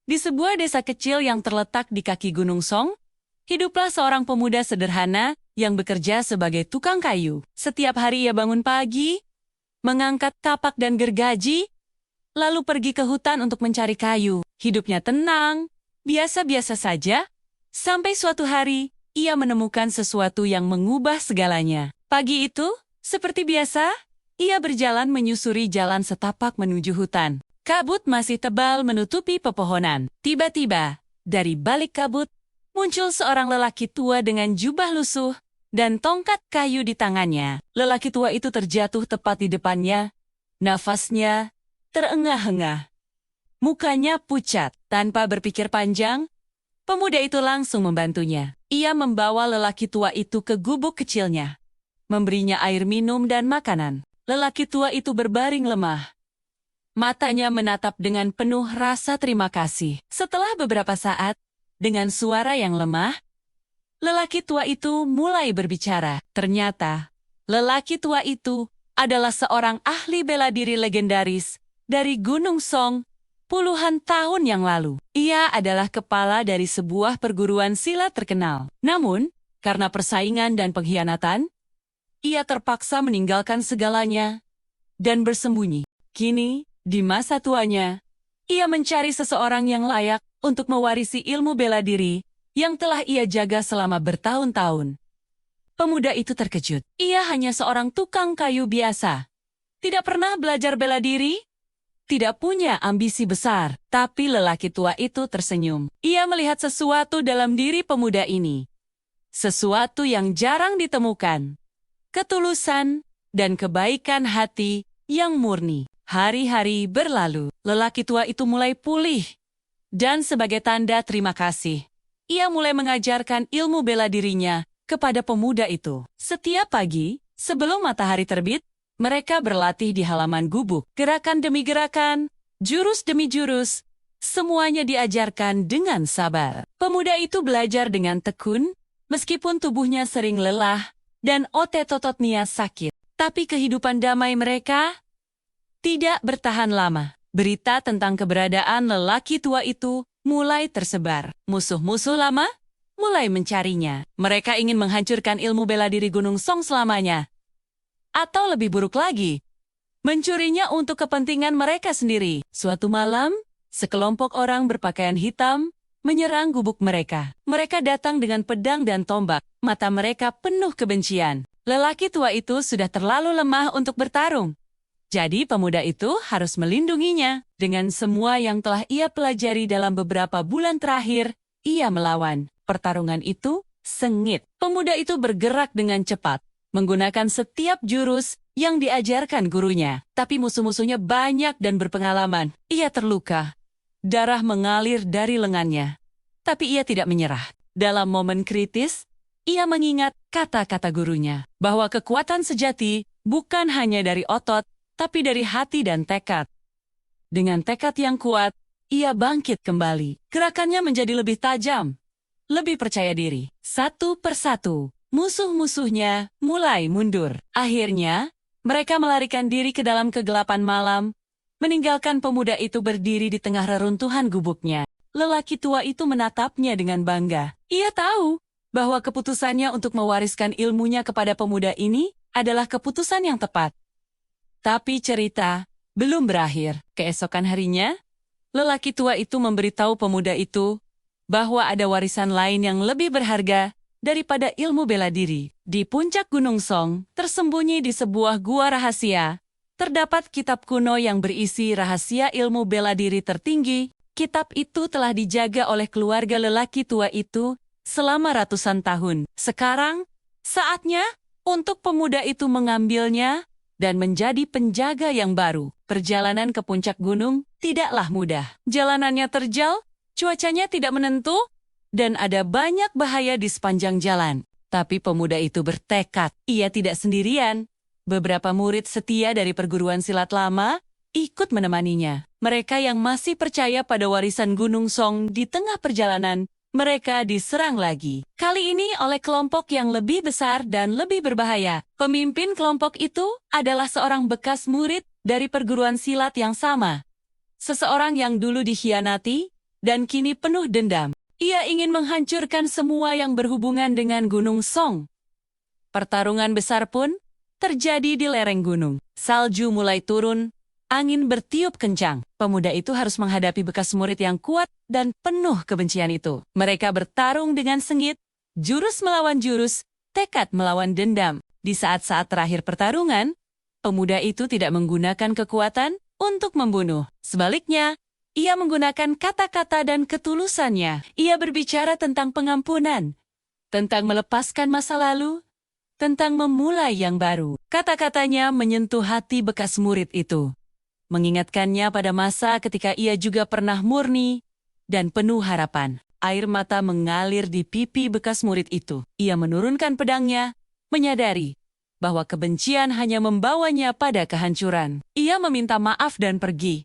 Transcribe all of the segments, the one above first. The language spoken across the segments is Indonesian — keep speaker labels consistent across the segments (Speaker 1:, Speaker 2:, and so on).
Speaker 1: Di sebuah desa kecil yang terletak di kaki Gunung Song, hiduplah seorang pemuda sederhana yang bekerja sebagai tukang kayu. Setiap hari ia bangun pagi, mengangkat kapak dan gergaji, lalu pergi ke hutan untuk mencari kayu. Hidupnya tenang, biasa-biasa saja, sampai suatu hari ia menemukan sesuatu yang mengubah segalanya. Pagi itu, seperti biasa, ia berjalan menyusuri jalan setapak menuju hutan. Kabut masih tebal menutupi pepohonan. Tiba-tiba, dari balik kabut, muncul seorang lelaki tua dengan jubah lusuh dan tongkat kayu di tangannya. Lelaki tua itu terjatuh tepat di depannya. Nafasnya terengah-engah. Mukanya pucat. Tanpa berpikir panjang, pemuda itu langsung membantunya. Ia membawa lelaki tua itu ke gubuk kecilnya, memberinya air minum dan makanan. Lelaki tua itu berbaring lemah. Matanya menatap dengan penuh rasa terima kasih. Setelah beberapa saat, dengan suara yang lemah, lelaki tua itu mulai berbicara. Ternyata, lelaki tua itu adalah seorang ahli bela diri legendaris dari Gunung Song puluhan tahun yang lalu. Ia adalah kepala dari sebuah perguruan silat terkenal. Namun, karena persaingan dan pengkhianatan, ia terpaksa meninggalkan segalanya dan bersembunyi. Kini, di masa tuanya, ia mencari seseorang yang layak untuk mewarisi ilmu bela diri yang telah ia jaga selama bertahun-tahun. Pemuda itu terkejut. Ia hanya seorang tukang kayu biasa. Tidak pernah belajar bela diri, tidak punya ambisi besar. Tapi lelaki tua itu tersenyum. Ia melihat sesuatu dalam diri pemuda ini. Sesuatu yang jarang ditemukan. Ketulusan dan kebaikan hati yang murni. Hari-hari berlalu, lelaki tua itu mulai pulih. Dan sebagai tanda terima kasih, ia mulai mengajarkan ilmu bela dirinya kepada pemuda itu. Setiap pagi, sebelum matahari terbit, mereka berlatih di halaman gubuk. Gerakan demi gerakan, jurus demi jurus, semuanya diajarkan dengan sabar. Pemuda itu belajar dengan tekun, meskipun tubuhnya sering lelah dan otot-ototnya sakit. Tapi kehidupan damai mereka tidak bertahan lama. Berita tentang keberadaan lelaki tua itu mulai tersebar. Musuh-musuh lama mulai mencarinya. Mereka ingin menghancurkan ilmu bela diri Gunung Song selamanya. Atau lebih buruk lagi, mencurinya untuk kepentingan mereka sendiri. Suatu malam, sekelompok orang berpakaian hitam menyerang gubuk mereka. Mereka datang dengan pedang dan tombak. Mata mereka penuh kebencian. Lelaki tua itu sudah terlalu lemah untuk bertarung. Jadi pemuda itu harus melindunginya. Dengan semua yang telah ia pelajari dalam beberapa bulan terakhir, ia melawan. Pertarungan itu sengit. Pemuda itu bergerak dengan cepat, menggunakan setiap jurus yang diajarkan gurunya. Tapi musuh-musuhnya banyak dan berpengalaman. Ia terluka. Darah mengalir dari lengannya. Tapi ia tidak menyerah. Dalam momen kritis, ia mengingat kata-kata gurunya, bahwa kekuatan sejati bukan hanya dari otot, tapi dari hati dan tekad. Dengan tekad yang kuat, ia bangkit kembali. Gerakannya menjadi lebih tajam, lebih percaya diri. Satu persatu, musuh-musuhnya mulai mundur. Akhirnya, mereka melarikan diri ke dalam kegelapan malam, meninggalkan pemuda itu berdiri di tengah reruntuhan gubuknya. Lelaki tua itu menatapnya dengan bangga. Ia tahu bahwa keputusannya untuk mewariskan ilmunya kepada pemuda ini adalah keputusan yang tepat. Tapi cerita belum berakhir. Keesokan harinya, lelaki tua itu memberitahu pemuda itu bahwa ada warisan lain yang lebih berharga daripada ilmu bela diri. Di puncak Gunung Song, tersembunyi di sebuah gua rahasia, terdapat kitab kuno yang berisi rahasia ilmu bela diri tertinggi. Kitab itu telah dijaga oleh keluarga lelaki tua itu selama ratusan tahun. Sekarang, saatnya untuk pemuda itu mengambilnya dan menjadi penjaga yang baru. Perjalanan ke puncak gunung tidaklah mudah. Jalanannya terjal, cuacanya tidak menentu, dan ada banyak bahaya di sepanjang jalan. Tapi pemuda itu bertekad, ia tidak sendirian. Beberapa murid setia dari perguruan silat lama ikut menemaninya. Mereka yang masih percaya pada warisan Gunung Song di tengah perjalanan, mereka diserang lagi. Kali ini oleh kelompok yang lebih besar dan lebih berbahaya. Pemimpin kelompok itu adalah seorang bekas murid dari perguruan silat yang sama. Seseorang yang dulu dikhianati dan kini penuh dendam. Ia ingin menghancurkan semua yang berhubungan dengan Gunung Song. Pertarungan besar pun terjadi di lereng gunung. Salju mulai turun, angin bertiup kencang. Pemuda itu harus menghadapi bekas murid yang kuat dan penuh kebencian itu. Mereka bertarung dengan sengit, jurus melawan jurus, tekad melawan dendam. Di saat-saat terakhir pertarungan, pemuda itu tidak menggunakan kekuatan untuk membunuh. Sebaliknya, ia menggunakan kata-kata dan ketulusannya. Ia berbicara tentang pengampunan, tentang melepaskan masa lalu, tentang memulai yang baru. Kata-katanya menyentuh hati bekas murid itu, mengingatkannya pada masa ketika ia juga pernah murni dan penuh harapan. Air mata mengalir di pipi bekas murid itu. Ia menurunkan pedangnya, menyadari bahwa kebencian hanya membawanya pada kehancuran. Ia meminta maaf dan pergi,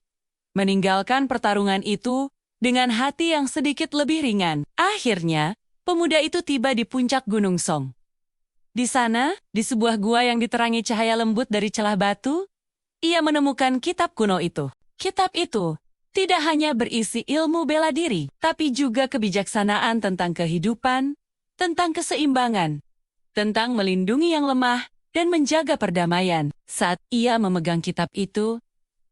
Speaker 1: meninggalkan pertarungan itu dengan hati yang sedikit lebih ringan. Akhirnya, pemuda itu tiba di puncak Gunung Song. Di sana, di sebuah gua yang diterangi cahaya lembut dari celah batu, ia menemukan kitab kuno itu. Kitab itu tidak hanya berisi ilmu bela diri, tapi juga kebijaksanaan tentang kehidupan, tentang keseimbangan, tentang melindungi yang lemah, dan menjaga perdamaian. Saat ia memegang kitab itu,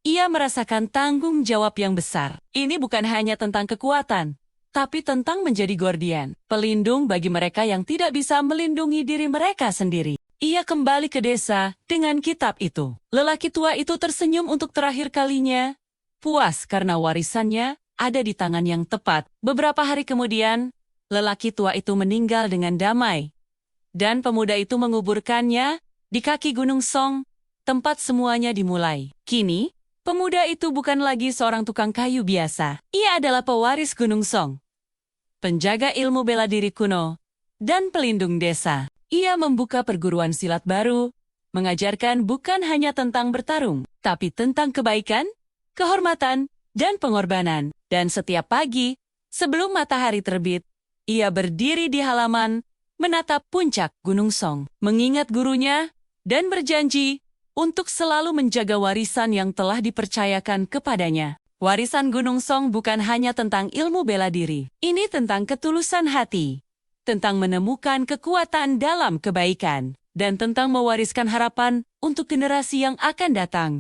Speaker 1: ia merasakan tanggung jawab yang besar. Ini bukan hanya tentang kekuatan, tapi tentang menjadi guardian, pelindung bagi mereka yang tidak bisa melindungi diri mereka sendiri. Ia kembali ke desa dengan kitab itu. Lelaki tua itu tersenyum untuk terakhir kalinya, puas karena warisannya ada di tangan yang tepat. Beberapa hari kemudian, lelaki tua itu meninggal dengan damai, dan pemuda itu menguburkannya di kaki Gunung Song, tempat semuanya dimulai. Kini, pemuda itu bukan lagi seorang tukang kayu biasa. Ia adalah pewaris Gunung Song, penjaga ilmu bela diri kuno, dan pelindung desa. Ia membuka perguruan silat baru, mengajarkan bukan hanya tentang bertarung, tapi tentang kebaikan, kehormatan, dan pengorbanan. Dan setiap pagi, sebelum matahari terbit, ia berdiri di halaman, menatap puncak Gunung Song, mengingat gurunya, dan berjanji untuk selalu menjaga warisan yang telah dipercayakan kepadanya. Warisan Gunung Song bukan hanya tentang ilmu bela diri. Ini tentang ketulusan hati, tentang menemukan kekuatan dalam kebaikan, dan tentang mewariskan harapan untuk generasi yang akan datang.